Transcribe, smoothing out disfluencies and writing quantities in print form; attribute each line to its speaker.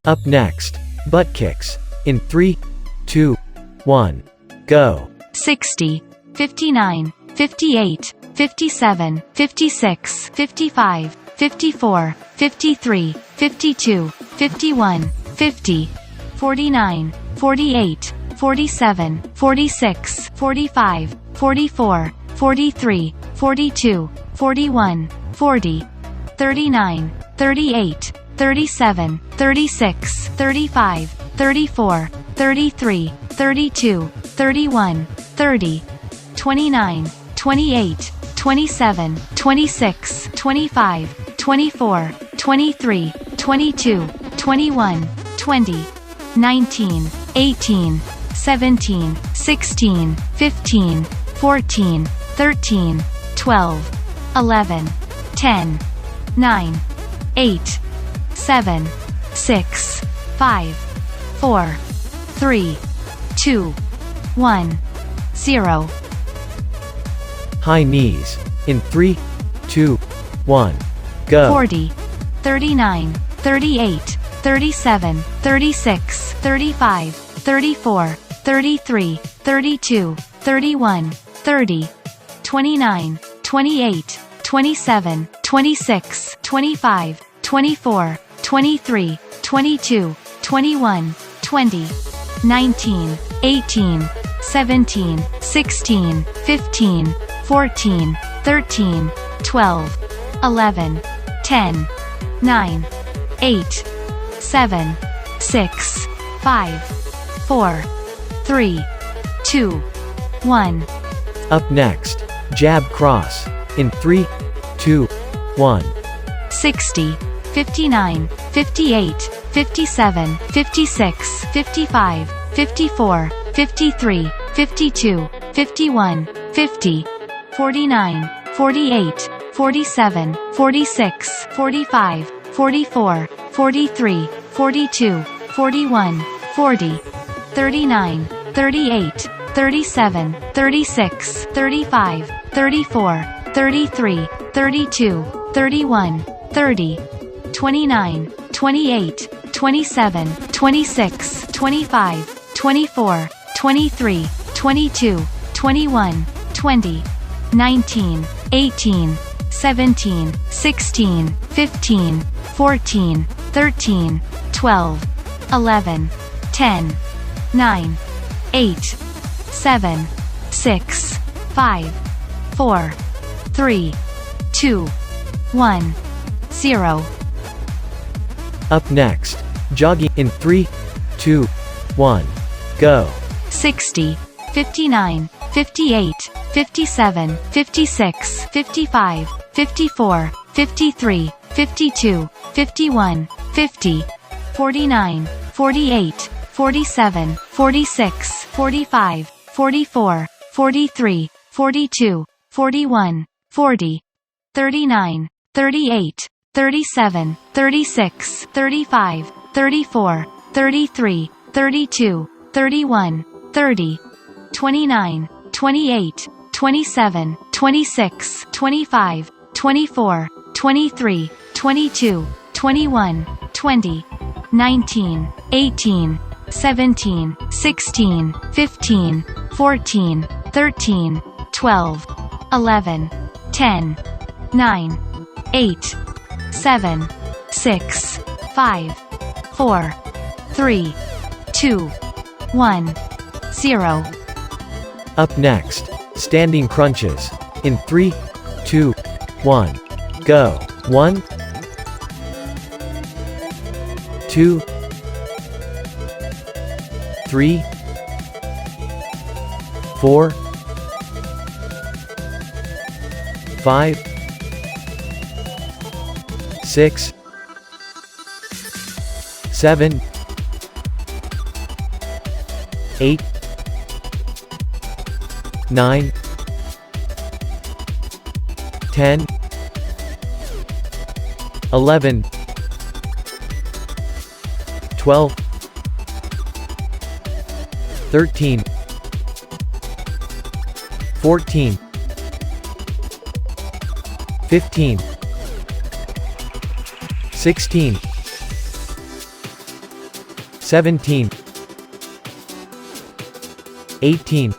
Speaker 1: Up next, butt kicks. In 3, 2, 1, go.
Speaker 2: 60, 59, 58, 57, 56, 55, 54, 53, 52, 51, 50, 49, 48, 47, 46, 45, 44, 43, 42, 41, 40, 39, 38, 37, 36, 35, 34, 33, 32, 31, 30, 29, 28, 27, 26, 25, 24, 23, 22, 21, 20, 19, 18, 17, 16, 15, 14, 13, 12, 11, 10, 9, 8, 7, 6, 5, 4, 3, 2, 1, 0.
Speaker 1: High knees. In 3, 2, 1, go.
Speaker 2: 40, 39, 38, 37, 36, 35, 34, 33, 32, 31, 30, 29, 28, 27, 26, 25, 24, 23, 22, 21, 20, 19, 18, 17, 16, 15, 14, 13, 12, 11, 10, 9, 8, 7, 6, 5, 4, 3, 2, 1.
Speaker 1: Up next, jab cross. In 3, 2, 1.
Speaker 2: 60, 59, 58, 57, 56, 55, 54, 53, 52, 51, 50, 49, 48, 47, 46, 45, 44, 43, 42, 41, 40, 39, 38, 37, 36, 35, 34, 33, 32, 31, 30, 29, 28, 27, 26, 25, 24, 23, 22, 21, 20, 19, 18, 17, 16, 15, 14, 13, 12, 11, 10, 9, 8, 7, 6, 5, 4, 3, 2, 1, 0.
Speaker 1: Up next, jogging. In 3, 2, 1, go.
Speaker 2: 60, 59, 58, 57, 56, 55, 54, 53, 52, 51, 50, 49, 48, 47, 46, 45, 44, 43, 42, 41, 40, 39, 38, 37, 36, 35, 34, 33, 32, 31, 30, 29, 28, 27, 26, 25, 24, 23, 22, 21, 20, 19, 18, 17, 16, 15, 14, 13, 12, 11, 10, 9, 8, 7, 6, 5, 4, 3, 2, 1, 0.
Speaker 1: Up next, standing crunches. In 3, 2, 1, go. 1, 2, 3, 4, 5, 6, 7, 8, 9, 10, 11, 12, 13, 14, 15, 16, 17, 18,